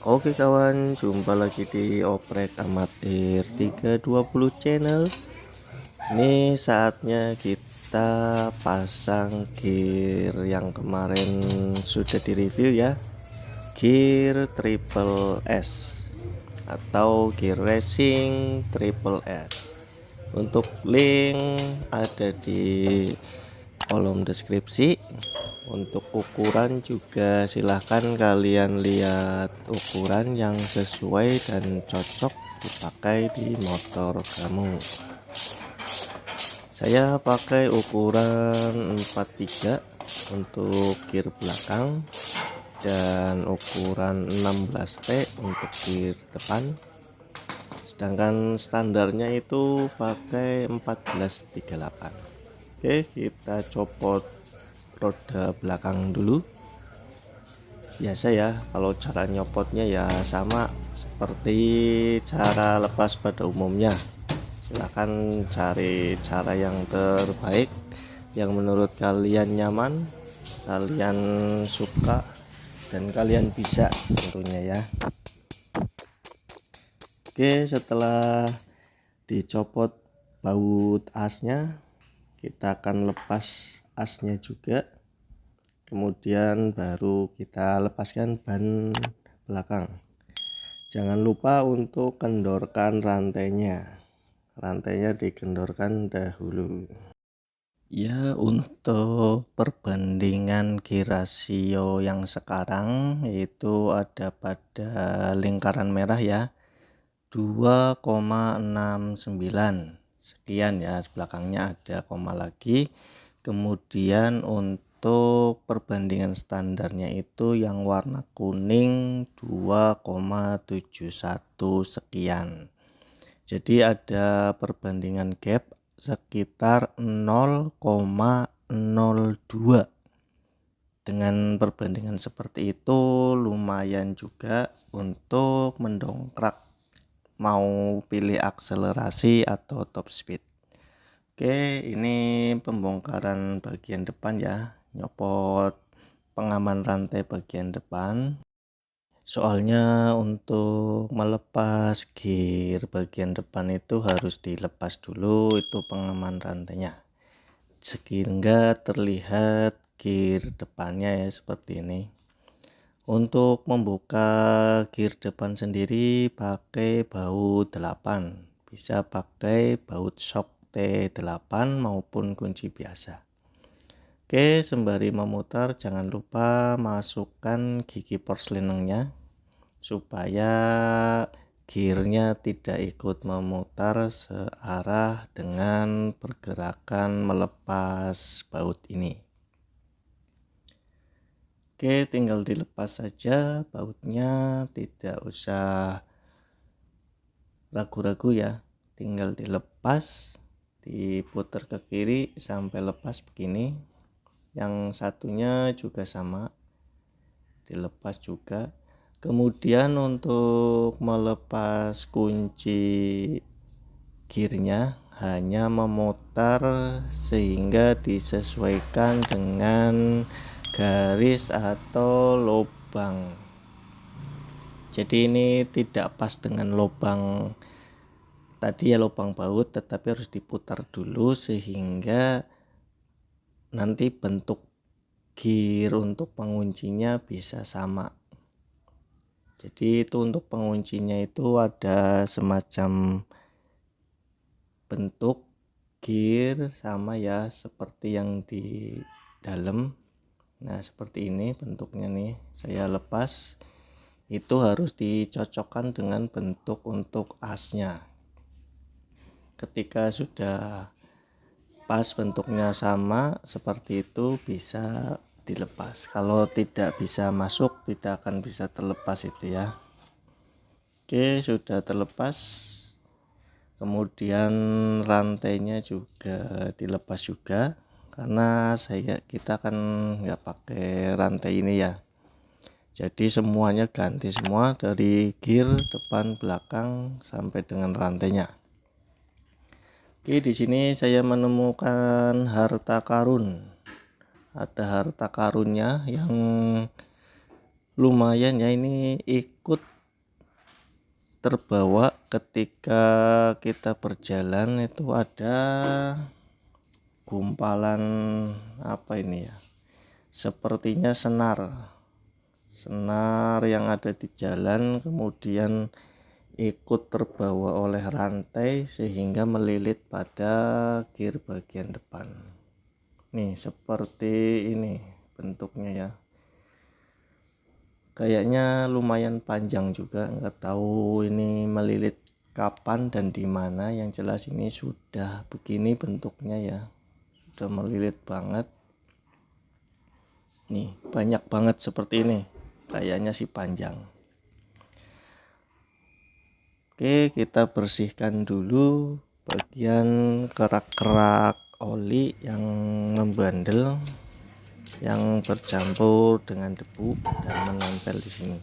Oke kawan, jumpa lagi di Oprek Amatir 320 channel. Ini saatnya kita pasang gear yang kemarin sudah direview ya, gear Triple S atau gear racing Triple S. Untuk link ada di kolom deskripsi. Untuk ukuran juga silahkan kalian lihat ukuran yang sesuai dan cocok dipakai di motor kamu. Saya pakai ukuran 43 untuk gear belakang dan ukuran 16T untuk gear depan, sedangkan standarnya itu pakai 1438. Oke, kita copot roda belakang dulu. Biasa ya, kalau cara nyopotnya ya sama seperti cara lepas pada umumnya. Silahkan cari cara yang terbaik yang menurut kalian nyaman, kalian suka, dan kalian bisa tentunya ya. Oke, setelah dicopot baut asnya, kita akan lepas asnya juga, kemudian baru kita lepaskan ban belakang. Jangan lupa untuk kendorkan rantainya dikendorkan dahulu ya. Untuk perbandingan gear rasio yang sekarang itu ada pada lingkaran merah ya, 2,69 sekian ya, belakangnya ada koma lagi. Kemudian untuk perbandingan standarnya itu yang warna kuning 2,71 sekian. Jadi ada perbandingan gap sekitar 0,02. Dengan perbandingan seperti itu lumayan juga untuk mendongkrak mau pilih akselerasi atau top speed. Oke, ini pembongkaran bagian depan ya, nyopot pengaman rantai bagian depan. Soalnya untuk melepas gear bagian depan itu harus dilepas dulu itu pengaman rantainya, sehingga terlihat gear depannya ya seperti ini. Untuk membuka gear depan sendiri pakai baut 8, bisa pakai baut shock T8 maupun kunci biasa. Oke, sembari memutar jangan lupa masukkan gigi porselenengnya supaya gearnya tidak ikut memutar searah dengan pergerakan melepas baut ini. Oke, tinggal dilepas saja bautnya, tidak usah ragu-ragu ya, tinggal dilepas, diputar ke kiri sampai lepas begini. Yang satunya juga sama, dilepas juga. Kemudian untuk melepas kunci gearnya hanya memutar sehingga disesuaikan dengan garis atau lubang. Jadi ini tidak pas dengan lubang tadi ya, lubang baut, tetapi harus diputar dulu sehingga nanti bentuk gear untuk penguncinya bisa sama. Jadi itu untuk penguncinya itu ada semacam bentuk gear sama ya seperti yang di dalam. Nah seperti ini bentuknya nih, saya lepas. Itu harus dicocokkan dengan bentuk untuk asnya. Ketika sudah pas bentuknya sama seperti itu bisa dilepas. Kalau tidak bisa masuk tidak akan bisa terlepas itu ya. Oke, sudah terlepas. Kemudian rantainya juga dilepas juga, karena kita kan nggak pakai rantai ini ya. Jadi semuanya ganti semua dari gear depan belakang sampai dengan rantainya. Oke, di sini saya menemukan harta karun. Ada harta karunnya yang lumayan ya, ini ikut terbawa ketika kita berjalan itu ada gumpalan apa ini ya, sepertinya senar yang ada di jalan, kemudian ikut terbawa oleh rantai sehingga melilit pada gear bagian depan. Nih seperti ini bentuknya ya, kayaknya lumayan panjang juga, nggak tahu ini melilit kapan dan di mana. Yang jelas ini sudah begini bentuknya ya, sudah melilit banget nih, banyak banget seperti ini, kayaknya sih panjang. Oke, kita bersihkan dulu bagian kerak-kerak oli yang membandel, yang bercampur dengan debu dan menempel di sini.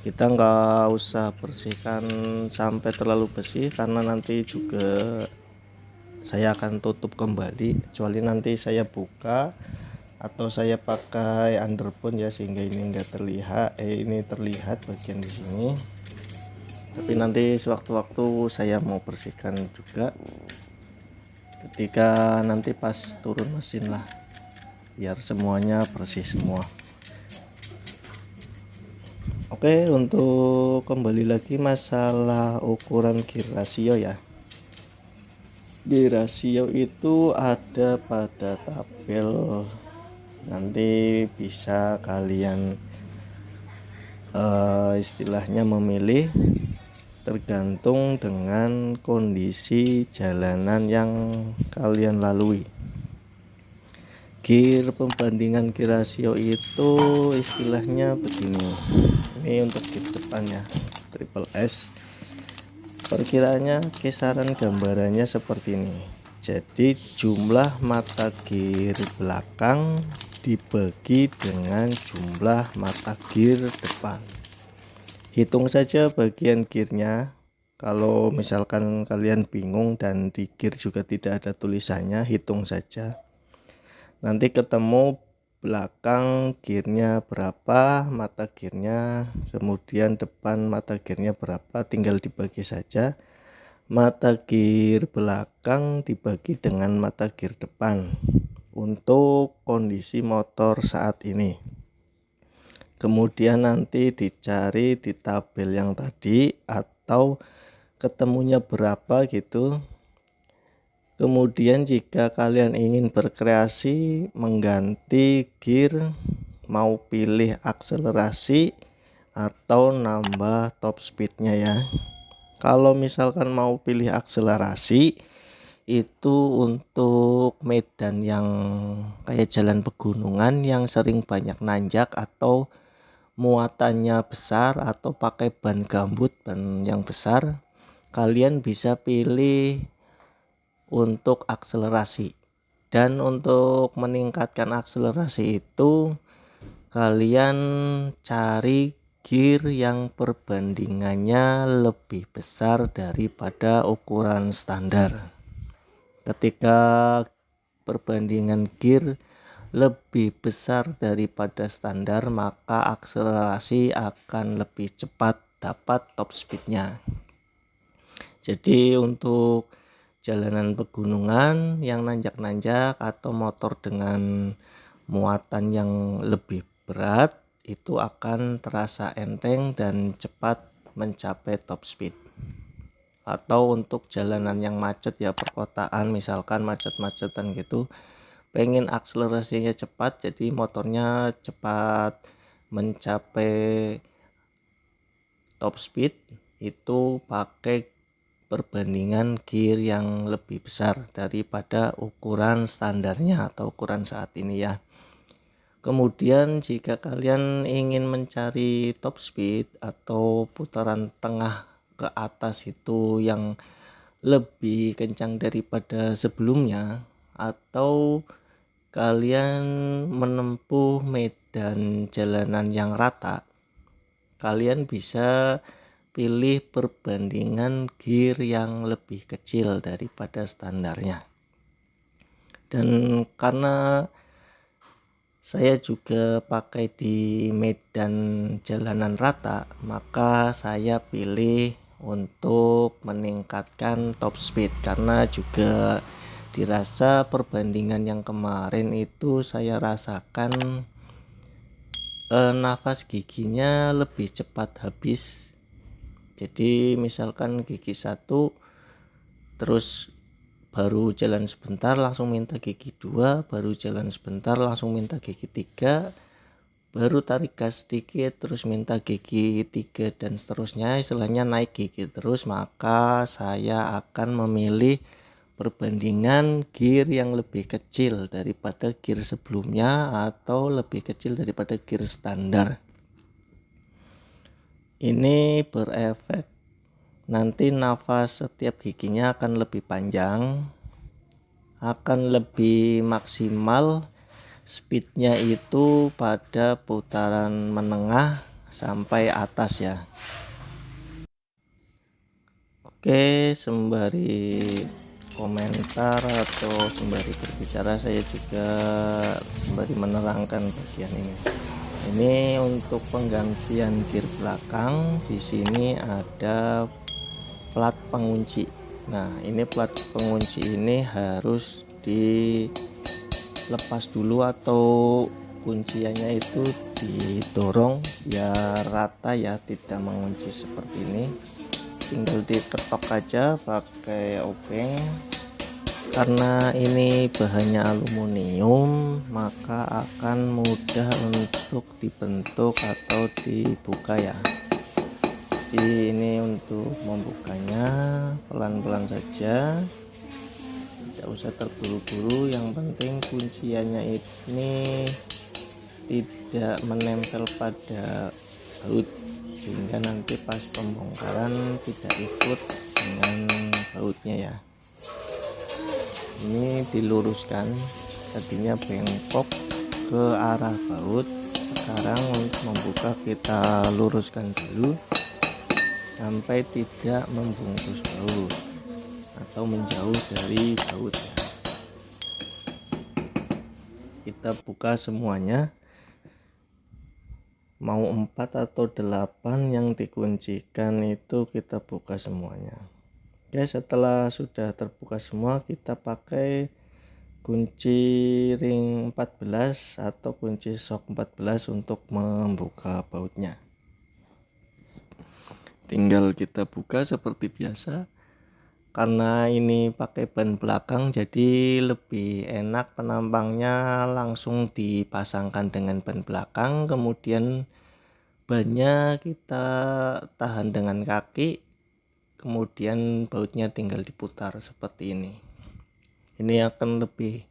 Kita nggak usah bersihkan sampai terlalu bersih karena nanti juga saya akan tutup kembali, kecuali nanti saya buka atau saya pakai underbone ya, sehingga ini enggak terlihat ini terlihat bagian di sini. Tapi nanti sewaktu-waktu saya mau bersihkan juga ketika nanti pas turun mesin lah, biar semuanya bersih semua. Oke, untuk kembali lagi masalah ukuran gear rasio ya. Gear rasio itu ada pada tabel, nanti bisa kalian istilahnya memilih tergantung dengan kondisi jalanan yang kalian lalui. Gear pembandingan gear rasio itu istilahnya begini. Ini untuk gear depannya triple S, perkiraannya kisaran gambarannya seperti ini. Jadi jumlah mata gear belakang dibagi dengan jumlah mata gear depan. Hitung saja bagian gearnya. Kalau misalkan kalian bingung dan di gear juga tidak ada tulisannya, hitung saja. Nanti ketemu belakang gearnya berapa, mata gearnya, kemudian depan mata gearnya berapa, tinggal dibagi saja. Mata gear belakang dibagi dengan mata gear depan untuk kondisi motor saat ini. Kemudian nanti dicari di tabel yang tadi atau ketemunya berapa gitu. Kemudian jika kalian ingin berkreasi mengganti gear, mau pilih akselerasi atau nambah top speednya ya. Kalau misalkan mau pilih akselerasi itu untuk medan yang kayak jalan pegunungan yang sering banyak nanjak atau muatannya besar atau pakai ban gambut, ban yang besar, kalian bisa pilih untuk akselerasi. Dan untuk meningkatkan akselerasi itu kalian cari gear yang perbandingannya lebih besar daripada ukuran standar. Ketika perbandingan gear lebih besar daripada standar, maka akselerasi akan lebih cepat dapat top speednya. Jadi untuk jalanan pegunungan yang nanjak-nanjak atau motor dengan muatan yang lebih berat, itu akan terasa enteng dan cepat mencapai top speed. Atau untuk jalanan yang macet ya, perkotaan misalkan macet-macetan gitu, pengen akselerasinya cepat, jadi motornya cepat mencapai top speed, itu pakai perbandingan gear yang lebih besar daripada ukuran standarnya atau ukuran saat ini ya. Kemudian jika kalian ingin mencari top speed atau putaran tengah ke atas itu yang lebih kencang daripada sebelumnya, atau kalian menempuh medan jalanan yang rata, kalian bisa pilih perbandingan gear yang lebih kecil daripada standarnya. Dan karena saya juga pakai di medan jalanan rata, maka saya pilih untuk meningkatkan top speed karena juga dirasa perbandingan yang kemarin itu saya rasakan nafas giginya lebih cepat habis. Jadi misalkan gigi 1 terus baru jalan sebentar langsung minta gigi 2, baru jalan sebentar langsung minta gigi 3, baru tarik gas sedikit terus minta gigi 3 dan seterusnya, istilahnya naik gigi terus, maka saya akan memilih perbandingan gear yang lebih kecil daripada gear sebelumnya atau lebih kecil daripada gear standar. Ini berefek nanti nafas setiap giginya akan lebih panjang, akan lebih maksimal, speednya itu pada putaran menengah sampai atas ya. Oke, sembari komentar atau sembari berbicara saya juga sembari menerangkan bagian ini. Ini untuk penggantian gear belakang, di sini ada plat pengunci. Nah, ini plat pengunci ini harus dilepas dulu atau kunciannya itu didorong biar rata ya, tidak mengunci seperti ini. Tinggal diketok aja pakai obeng. Karena ini bahannya aluminium, maka akan mudah untuk dibentuk atau dibuka ya. Jadi ini untuk membukanya pelan-pelan saja, tidak usah terburu-buru, yang penting kunciannya ini tidak menempel pada baut sehingga nanti pas pembongkaran tidak ikut dengan bautnya ya. Ini diluruskan, tadinya bengkok ke arah baut, sekarang untuk membuka kita luruskan dulu sampai tidak membungkus baut atau menjauh dari bautnya. Kita buka semuanya, mau 4 atau 8 yang dikuncikan itu kita buka semuanya. Oke, setelah sudah terbuka semua, kita pakai kunci ring 14 atau kunci shock 14 untuk membuka bautnya. Tinggal kita buka seperti biasa. Karena ini pakai ban belakang jadi lebih enak, penampangnya langsung dipasangkan dengan ban belakang, kemudian bannya kita tahan dengan kaki, kemudian bautnya tinggal diputar seperti ini. Ini akan lebih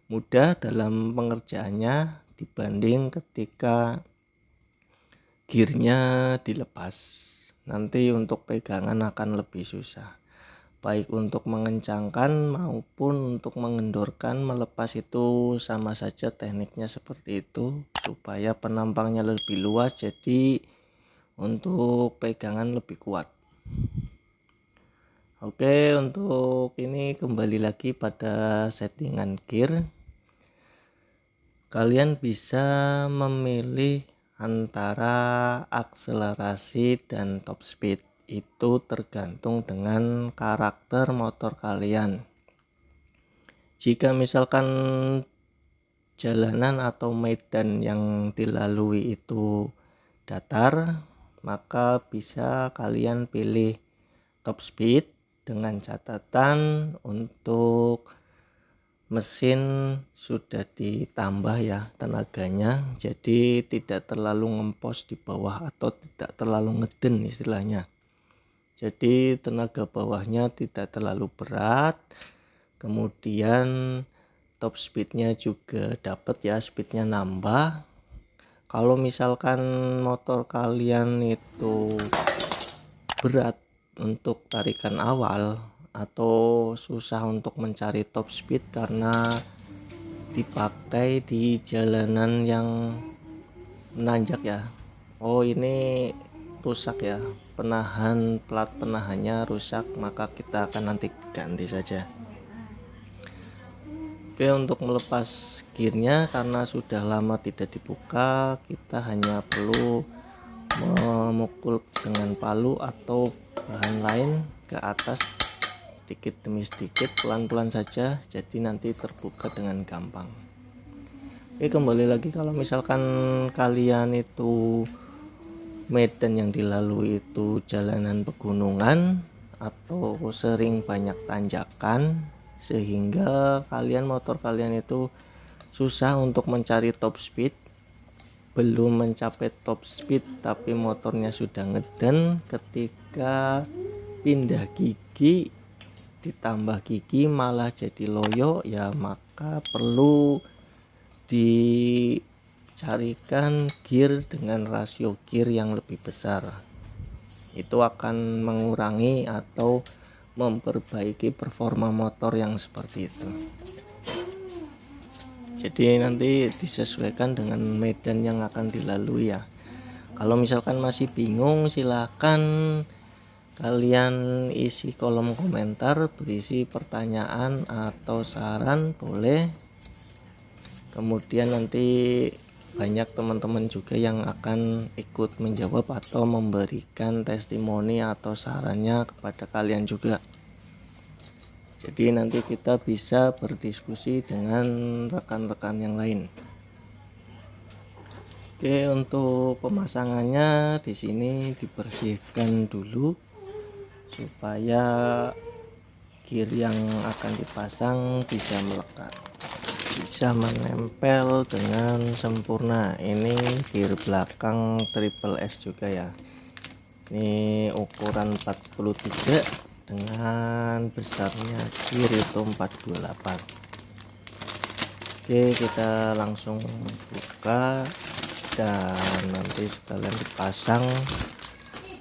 mudah dalam pengerjaannya dibanding ketika gearnya dilepas. Nanti untuk pegangan akan lebih susah, baik untuk mengencangkan maupun untuk mengendorkan, melepas itu sama saja tekniknya seperti itu, supaya penampangnya lebih luas jadi untuk pegangan lebih kuat. Oke, untuk ini kembali lagi pada settingan gear. Kalian bisa memilih antara akselerasi dan top speed. Itu tergantung dengan karakter motor kalian. Jika misalkan jalanan atau medan yang dilalui itu datar, maka bisa kalian pilih top speed dengan catatan untuk mesin sudah ditambah ya tenaganya, jadi tidak terlalu ngempos di bawah atau tidak terlalu ngeden istilahnya. Jadi tenaga bawahnya tidak terlalu berat, kemudian top speednya juga dapat ya, speednya nambah. Kalau misalkan motor kalian itu berat untuk tarikan awal atau susah untuk mencari top speed karena dipakai di jalanan yang menanjak ya, oh ini rusak ya, plat penahannya rusak, maka kita akan nanti ganti saja. Oke, untuk melepas gearnya karena sudah lama tidak dibuka, kita hanya perlu memukul dengan palu atau bahan lain ke atas sedikit demi sedikit, pelan-pelan saja, jadi nanti terbuka dengan gampang. Oke, kembali lagi, kalau misalkan kalian itu medan yang dilalui itu jalanan pegunungan atau sering banyak tanjakan, sehingga motor kalian itu susah untuk mencari top speed, belum mencapai top speed tapi motornya sudah ngeden, ketika pindah gigi ditambah gigi malah jadi loyo, ya maka perlu dicarikan gear dengan rasio gear yang lebih besar. Itu akan mengurangi atau memperbaiki performa motor yang seperti itu. Jadi nanti disesuaikan dengan medan yang akan dilalui ya. Kalau misalkan masih bingung, silakan kalian isi kolom komentar, berisi pertanyaan atau saran boleh. Kemudian nanti banyak teman-teman juga yang akan ikut menjawab atau memberikan testimoni atau sarannya kepada kalian juga. Jadi nanti kita bisa berdiskusi dengan rekan-rekan yang lain. Oke, untuk pemasangannya di sini dibersihkan dulu supaya gear yang akan dipasang bisa melekat, bisa menempel dengan sempurna. Ini gear belakang triple S juga ya. Ini ukuran 43 dengan besarnya gear itu 428. Oke, kita langsung buka dan nanti sekalian dipasang.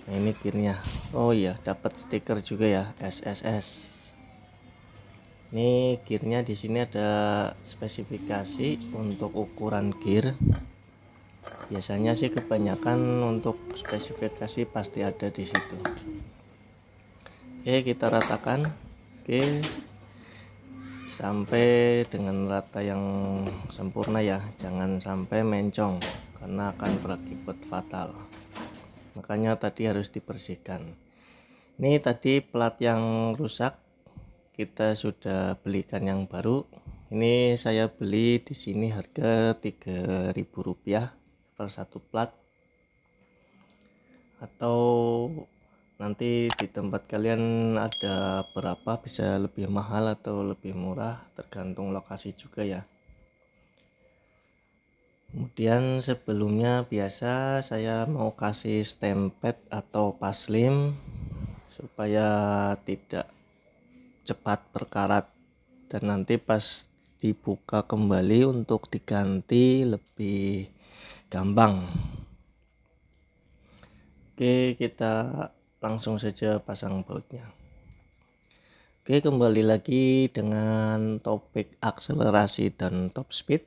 Nah, ini gearnya. Oh iya, dapat stiker juga ya, SSS. Ini gearnya di sini ada spesifikasi untuk ukuran gear. Biasanya sih kebanyakan untuk spesifikasi pasti ada di situ. Oke, kita ratakan. Oke, sampai dengan rata yang sempurna ya, jangan sampai mencong karena akan berakibat fatal. Makanya tadi harus dibersihkan. Ini tadi plat yang rusak, kita sudah belikan yang baru. Ini saya beli di sini harga Rp3.000 per satu plat, atau nanti di tempat kalian ada berapa, bisa lebih mahal atau lebih murah, tergantung lokasi juga ya. Kemudian sebelumnya biasa saya mau kasih stempet atau paslim supaya tidak cepat berkarat dan nanti pas dibuka kembali untuk diganti lebih gampang. Oke, kita langsung saja pasang bautnya. Oke, kembali lagi dengan topik akselerasi dan top speed.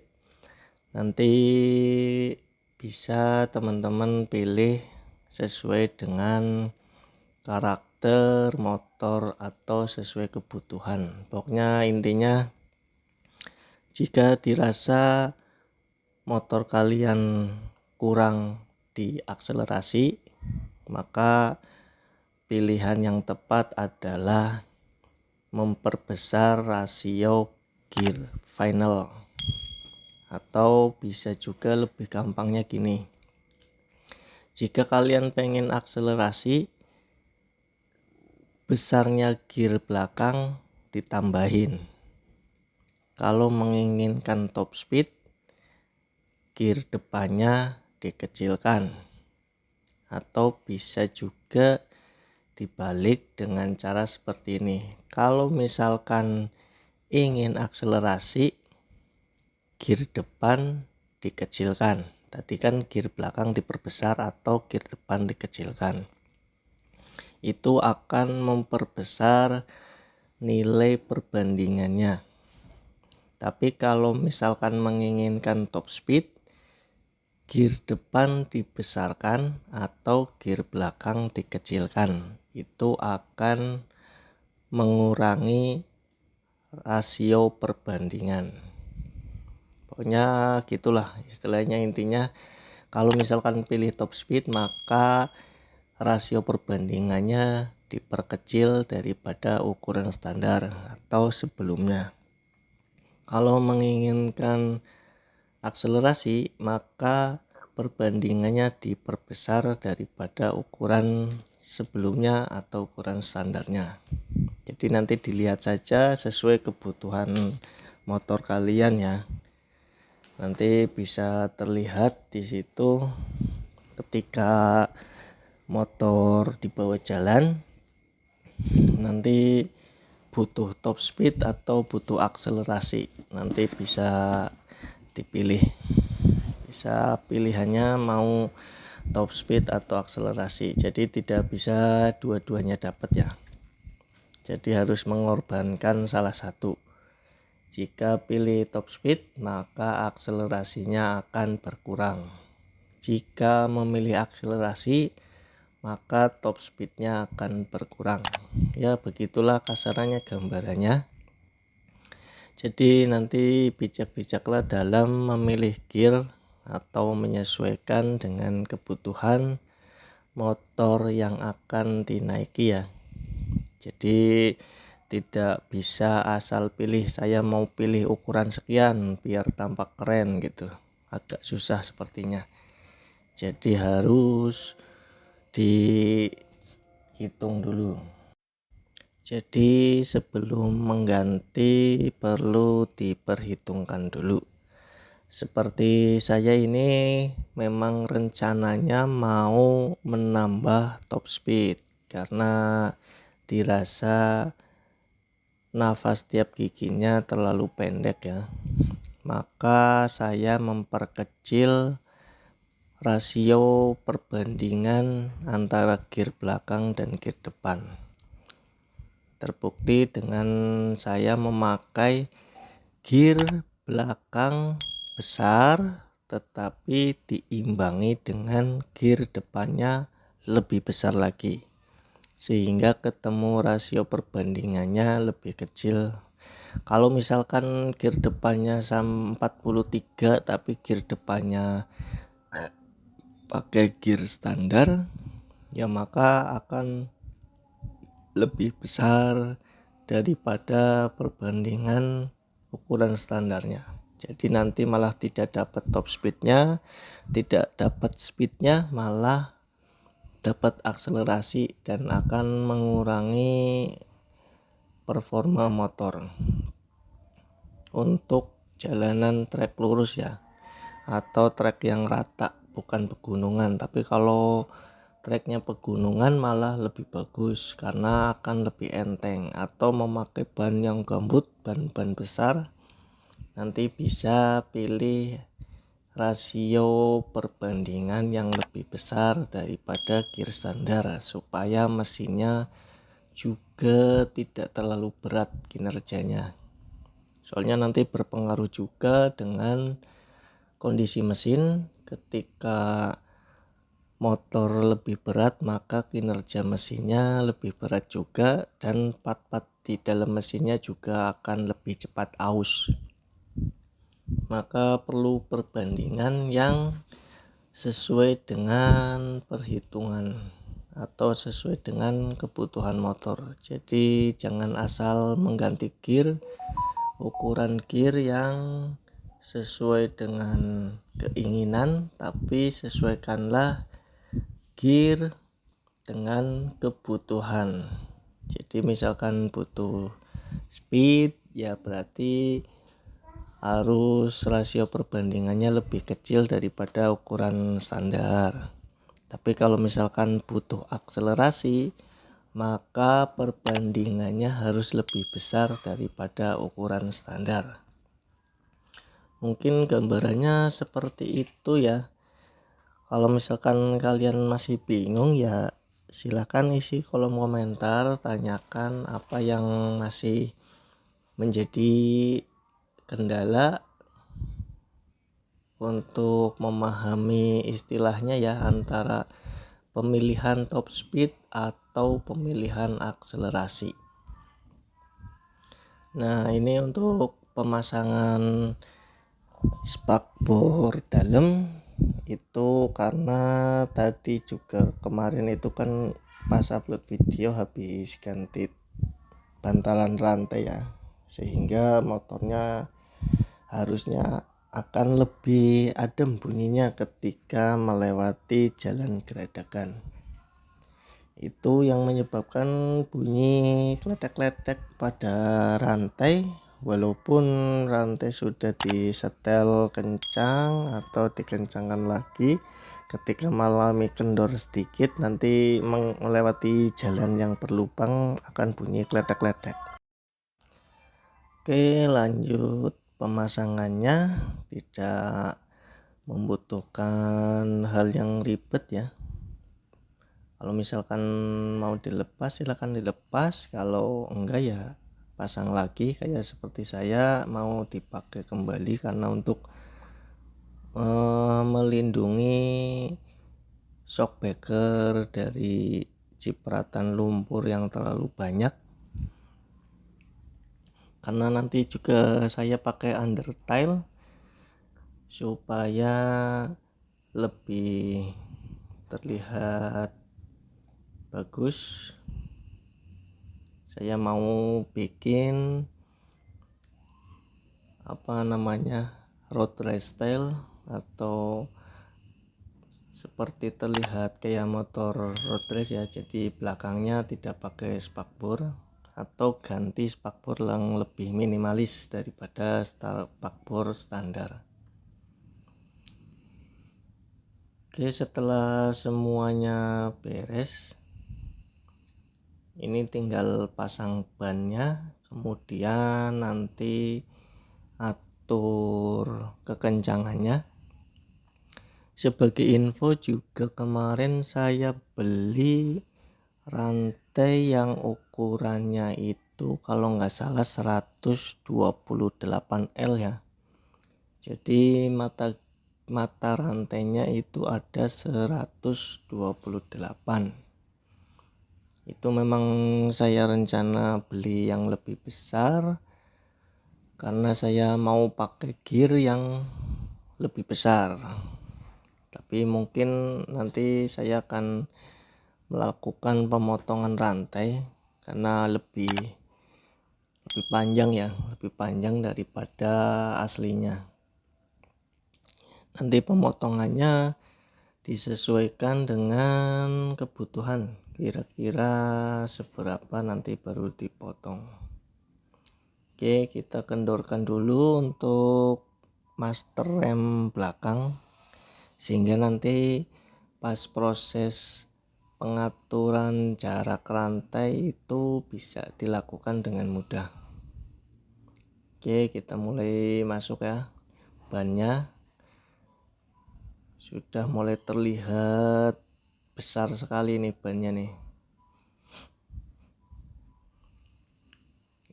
Nanti bisa teman-teman pilih sesuai dengan karakter motor atau sesuai kebutuhan. Pokoknya intinya, jika dirasa motor kalian kurang di akselerasi, maka pilihan yang tepat adalah memperbesar rasio gear final, atau bisa juga lebih gampangnya gini, jika kalian pengen akselerasi, besarnya gear belakang ditambahin. Kalau menginginkan top speed, gear depannya dikecilkan, atau bisa juga dibalik dengan cara seperti ini. Kalau misalkan ingin akselerasi, gear depan dikecilkan. Tadi kan gear belakang diperbesar atau gear depan dikecilkan. Itu akan memperbesar nilai perbandingannya. Tapi kalau misalkan menginginkan top speed, gear depan dibesarkan atau gear belakang dikecilkan. Itu akan mengurangi rasio perbandingan. Pokoknya gitulah istilahnya, intinya kalau misalkan pilih top speed maka rasio perbandingannya diperkecil daripada ukuran standar atau sebelumnya. Kalau menginginkan akselerasi maka perbandingannya diperbesar daripada ukuran sebelumnya atau ukuran standarnya. Jadi nanti dilihat saja sesuai kebutuhan motor kalian ya. Nanti bisa terlihat di situ ketika motor dibawa jalan nanti butuh top speed atau butuh akselerasi, nanti bisa dipilih, bisa pilihannya mau top speed atau akselerasi. Jadi tidak bisa dua-duanya dapat ya, jadi harus mengorbankan salah satu. Jika pilih top speed maka akselerasinya akan berkurang. Jika memilih akselerasi maka top speednya akan berkurang. Ya begitulah kasarannya gambarannya. Jadi nanti bijak-bijaklah dalam memilih gear atau menyesuaikan dengan kebutuhan motor yang akan dinaiki ya. Jadi tidak bisa asal pilih, saya mau pilih ukuran sekian biar tampak keren gitu, agak susah sepertinya. Jadi harus dihitung dulu. Jadi sebelum mengganti perlu diperhitungkan dulu. Seperti saya ini memang rencananya mau menambah top speed karena dirasa nafas tiap giginya terlalu pendek ya. Maka saya memperkecil rasio perbandingan antara gear belakang dan gear depan. Terbukti dengan saya memakai gear belakang besar tetapi diimbangi dengan gear depannya lebih besar lagi, sehingga ketemu rasio perbandingannya lebih kecil. Kalau misalkan gear depannya sama 43 tapi gear depannya pakai gear standar ya maka akan lebih besar daripada perbandingan ukuran standarnya. Jadi nanti malah tidak dapat top speednya, tidak dapat speednya, malah dapat akselerasi dan akan mengurangi performa motor. Untuk jalanan trek lurus ya, atau trek yang rata bukan pegunungan. Tapi kalau treknya pegunungan malah lebih bagus karena akan lebih enteng. Atau memakai ban yang gambut, ban besar, nanti bisa pilih rasio perbandingan yang lebih besar daripada gear standar supaya mesinnya juga tidak terlalu berat kinerjanya. Soalnya nanti berpengaruh juga dengan kondisi mesin. Ketika motor lebih berat maka kinerja mesinnya lebih berat juga, dan part-part di dalam mesinnya juga akan lebih cepat aus. Maka perlu perbandingan yang sesuai dengan perhitungan atau sesuai dengan kebutuhan motor. Jadi jangan asal mengganti gear, ukuran gear yang sesuai dengan keinginan, tapi sesuaikanlah gear dengan kebutuhan. Jadi misalkan butuh speed ya berarti harus rasio perbandingannya lebih kecil daripada ukuran standar. Tapi kalau misalkan butuh akselerasi maka perbandingannya harus lebih besar daripada ukuran standar. Mungkin gambarannya seperti itu ya. Kalau misalkan kalian masih bingung ya silahkan isi kolom komentar, tanyakan apa yang masih menjadi kendala untuk memahami istilahnya ya, antara pemilihan top speed atau pemilihan akselerasi. Nah, ini untuk pemasangan spakbor dalam itu, karena tadi juga kemarin itu kan pas upload video habis ganti bantalan rantai ya, sehingga motornya harusnya akan lebih adem bunyinya ketika melewati jalan geradakan. Itu yang menyebabkan bunyi kletek-kletek pada rantai, walaupun rantai sudah disetel kencang atau dikencangkan lagi, ketika mengalami kendor sedikit nanti melewati jalan yang berlubang akan bunyi kletek-kletek. Oke, lanjut pemasangannya. Tidak membutuhkan hal yang ribet ya. Kalau misalkan mau dilepas silahkan dilepas, kalau enggak ya pasang lagi kayak seperti saya mau dipakai kembali, karena untuk melindungi shock breaker dari cipratan lumpur yang terlalu banyak. Karena nanti juga saya pakai undertile supaya lebih terlihat bagus. Saya mau bikin road race style, atau seperti terlihat kayak motor road race ya, jadi belakangnya tidak pakai spakbor, atau ganti spakbor yang lebih minimalis daripada spakbor standar. Oke, setelah semuanya beres, ini tinggal pasang bannya, kemudian nanti atur kekencangannya. Sebagai info juga, kemarin saya beli rantai yang ukurannya itu kalau nggak salah 128L ya. Jadi mata rantainya itu ada 128. Itu memang saya rencana beli yang lebih besar karena saya mau pakai gear yang lebih besar. Tapi mungkin nanti saya akan melakukan pemotongan rantai karena lebih panjang ya, lebih panjang daripada aslinya. Nanti pemotongannya disesuaikan dengan kebutuhan, kira-kira seberapa nanti baru dipotong. Oke, kita kendorkan dulu untuk master rem belakang, sehingga nanti pas proses pengaturan jarak rantai itu bisa dilakukan dengan mudah. Oke, kita mulai masuk ya. Bannya sudah mulai terlihat besar sekali nih bannya nih.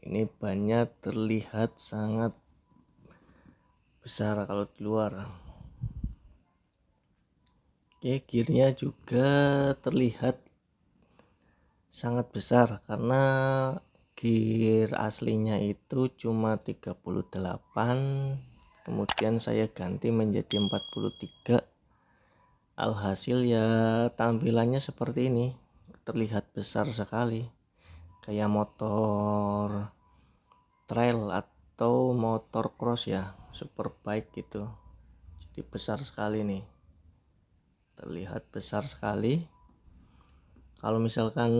Ini bannya terlihat sangat besar kalau di luar. Oke, gearnya juga terlihat sangat besar karena gear aslinya itu cuma 38, kemudian saya ganti menjadi 43. Alhasil ya tampilannya seperti ini, terlihat besar sekali, kayak motor trail atau motor cross ya, superbike gitu. Jadi besar sekali nih, terlihat besar sekali. Kalau misalkan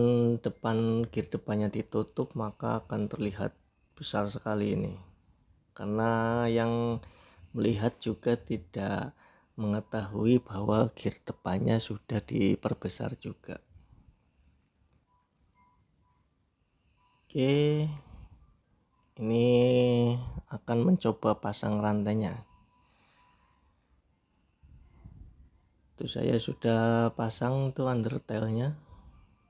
gear depannya ditutup maka akan terlihat besar sekali ini, karena yang melihat juga tidak mengetahui bahwa gear depannya sudah diperbesar juga. Oke, ini akan mencoba pasang rantainya. Itu saya sudah pasang tuh undertailnya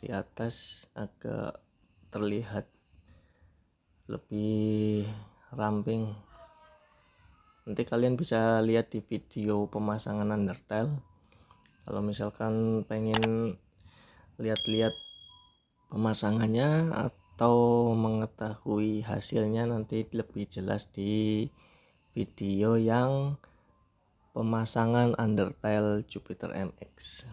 di atas, agak terlihat lebih ramping. Nanti kalian bisa lihat di video pemasangan undertail. Kalau misalkan pengen lihat-lihat pemasangannya atau mengetahui hasilnya nanti lebih jelas di video yang pemasangan undertale Jupiter MX.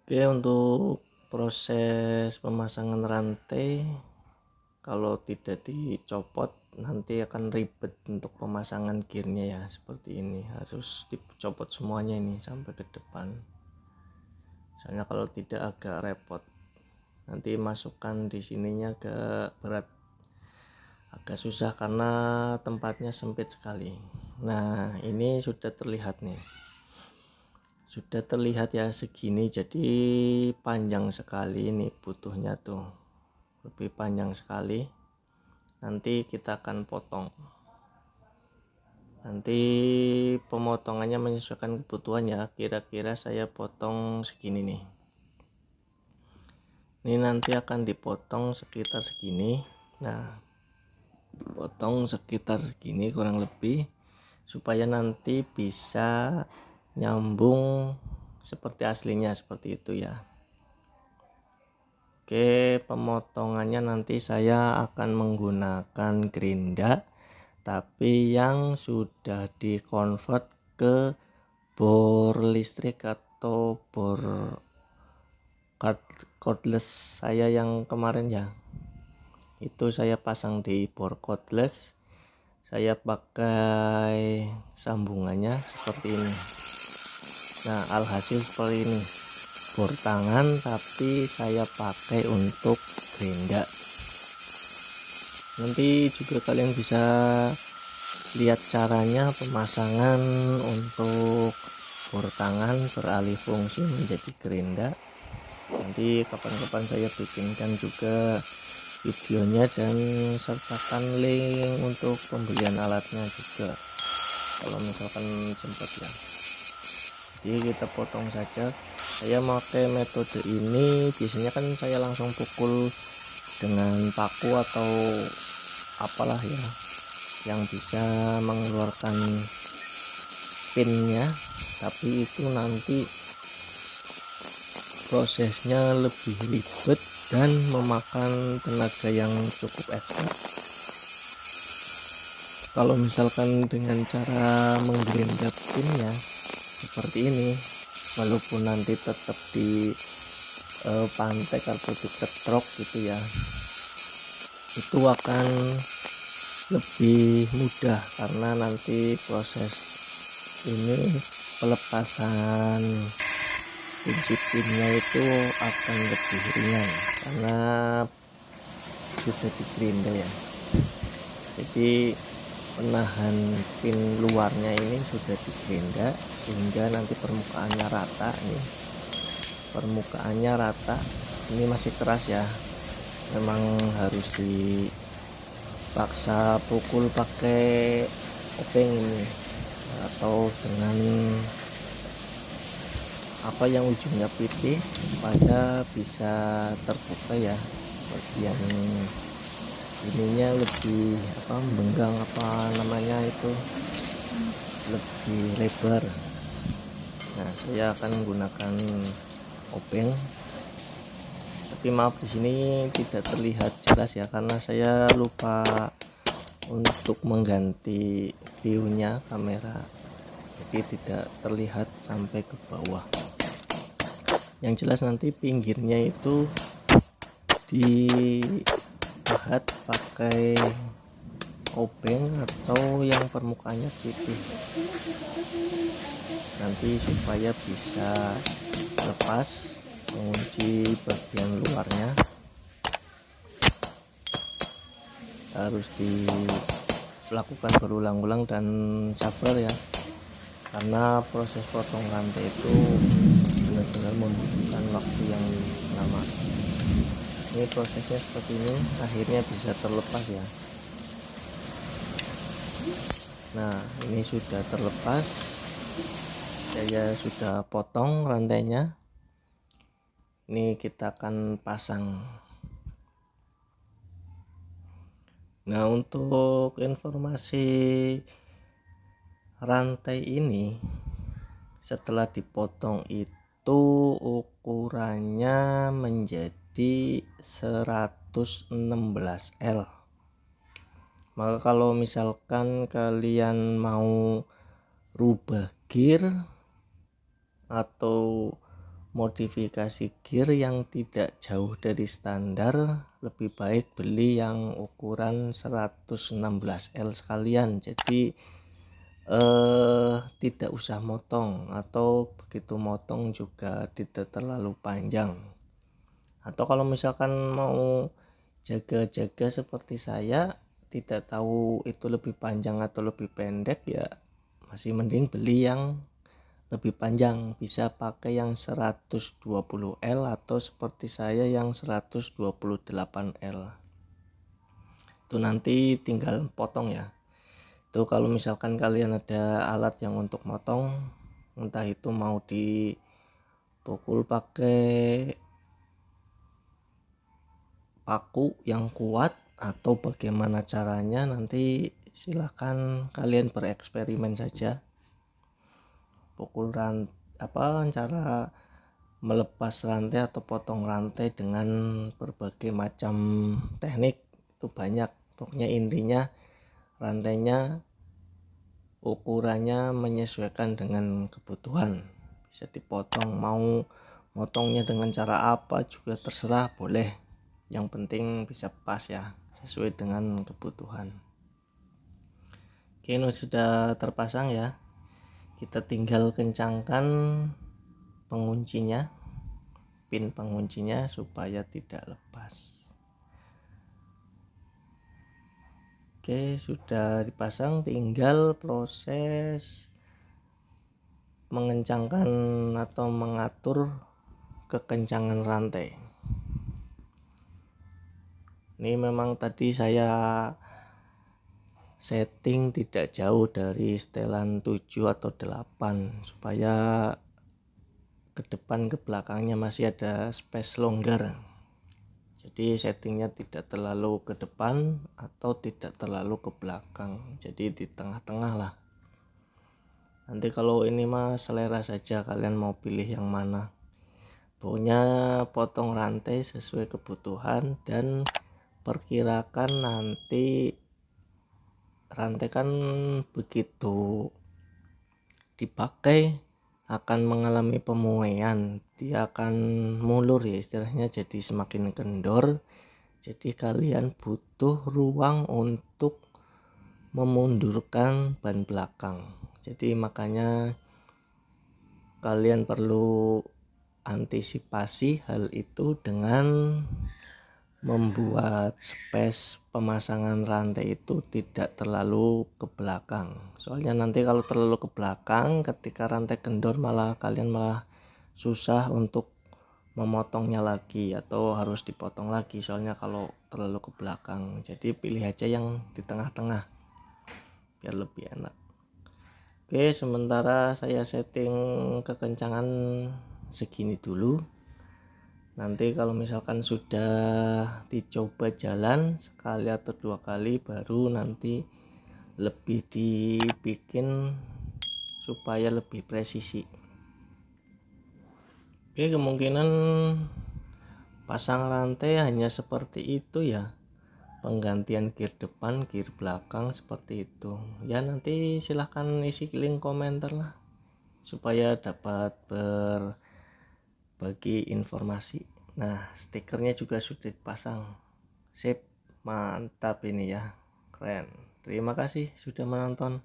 Oke, untuk proses pemasangan rantai, kalau tidak dicopot nanti akan ribet untuk pemasangan gearnya ya. Seperti ini, harus dicopot semuanya ini sampai ke depan, soalnya kalau tidak agak repot. Nanti masukkan di sininya agak berat, agak susah karena tempatnya sempit sekali. Nah, ini sudah terlihat nih, sudah terlihat ya segini, jadi panjang sekali ini butuhnya tuh, lebih panjang sekali. Nanti kita akan potong, nanti pemotongannya menyesuaikan kebutuhan ya. Kira-kira saya potong segini nih, ini nanti akan dipotong sekitar segini. Nah, potong sekitar segini kurang lebih, supaya nanti bisa nyambung seperti aslinya, seperti itu ya. Oke, pemotongannya nanti saya akan menggunakan gerinda, tapi yang sudah dikonvert ke bor listrik atau bor cordless saya yang kemarin ya. Itu saya pasang di bor cordless, saya pakai sambungannya seperti ini. Nah, alhasil seperti ini, bor tangan tapi saya pakai untuk gerinda. Nanti juga kalian bisa lihat caranya pemasangan untuk bor tangan beralih fungsi menjadi gerinda. Nanti kapan-kapan saya bikinkan juga videonya dan sertakan link untuk pembelian alatnya juga, kalau misalkan sempat ya. Jadi kita potong saja. Saya pakai metode ini, biasanya kan saya langsung pukul dengan paku atau apalah ya yang bisa mengeluarkan pinnya, tapi itu nanti prosesnya lebih ribet dan memakan tenaga yang cukup ekstra. Kalau misalkan dengan cara menggerinda pinnya seperti ini, walaupun nanti tetap di pantek atau diketrok gitu ya, itu akan lebih mudah karena nanti proses ini pelepasan kunci pinnya itu akan lebih ringan karena sudah digerinda ya. Jadi penahan pin luarnya ini sudah digerinda sehingga nanti permukaannya rata. Ini permukaannya rata, ini masih keras ya, memang harus dipaksa pukul pakai obeng ini atau dengan apa yang ujungnya pipih supaya bisa terbuka ya, bagian ininya lebih membenggang namanya itu, lebih lebar. Nah, saya akan menggunakan obeng, tapi maaf di sini tidak terlihat jelas ya karena saya lupa untuk mengganti view-nya kamera, jadi tidak terlihat sampai ke bawah. Yang jelas nanti pinggirnya itu dipahat pakai obeng atau yang permukaannya pipih, nanti supaya bisa lepas mengunci bagian luarnya. Harus dilakukan berulang-ulang dan sabar ya, karena proses potong rantai itu benar-benar membutuhkan waktu yang lama. Ini prosesnya seperti ini, akhirnya bisa terlepas ya. Nah, ini sudah terlepas, saya sudah potong rantainya. Ini kita akan pasang. Nah, untuk informasi rantai ini setelah dipotong itu ukuran ukurannya menjadi 116L. Maka kalau misalkan kalian mau rubah gear atau modifikasi gear yang tidak jauh dari standar, lebih baik beli yang ukuran 116L sekalian. Jadi tidak usah motong, atau begitu motong juga tidak terlalu panjang. Atau kalau misalkan mau jaga-jaga seperti saya, tidak tahu itu lebih panjang atau lebih pendek, ya masih mending beli yang lebih panjang, bisa pakai yang 120L atau seperti saya yang 128L. Itu nanti tinggal potong ya. Itu kalau misalkan kalian ada alat yang untuk motong, entah itu mau dipukul pakai paku yang kuat atau bagaimana caranya, nanti silahkan kalian bereksperimen saja. Pukul cara melepas rantai atau potong rantai dengan berbagai macam teknik itu banyak. Pokoknya intinya rantainya ukurannya menyesuaikan dengan kebutuhan, bisa dipotong. Mau motongnya dengan cara apa juga terserah, boleh, yang penting bisa pas ya, sesuai dengan kebutuhan. Oke, ini sudah terpasang ya, kita tinggal kencangkan penguncinya, pin penguncinya supaya tidak lepas. Oke, sudah dipasang, tinggal proses mengencangkan atau mengatur kekencangan rantai. Ini memang tadi saya setting tidak jauh dari setelan 7 atau 8 supaya ke depan ke belakangnya masih ada space longgar. Jadi settingnya tidak terlalu ke depan atau tidak terlalu ke belakang, jadi di tengah-tengah lah. Nanti kalau ini mah selera saja, kalian mau pilih yang mana. Pokoknya potong rantai sesuai kebutuhan, dan perkirakan nanti rantai kan begitu dipakai akan mengalami pemuaian, dia akan mulur ya istilahnya, jadi semakin kendor. Jadi kalian butuh ruang untuk memundurkan ban belakang. Jadi makanya kalian perlu antisipasi hal itu dengan membuat space pemasangan rantai itu tidak terlalu ke belakang. Soalnya nanti kalau terlalu ke belakang, ketika rantai kendor kalian malah susah untuk memotongnya lagi atau harus dipotong lagi, soalnya kalau terlalu ke belakang. Jadi pilih aja yang di tengah-tengah biar lebih enak. Oke, sementara saya setting kekencangan segini dulu. Nanti kalau misalkan sudah dicoba jalan sekali atau 2 kali, baru nanti lebih dibikin supaya lebih presisi. Oke, kemungkinan pasang rantai hanya seperti itu ya, penggantian gear depan, gear belakang seperti itu ya. Nanti silahkan isi link komentar lah supaya dapat berbagi informasi. Nah, stikernya juga sudah dipasang. Sip, mantap ini ya, keren. Terima kasih sudah menonton.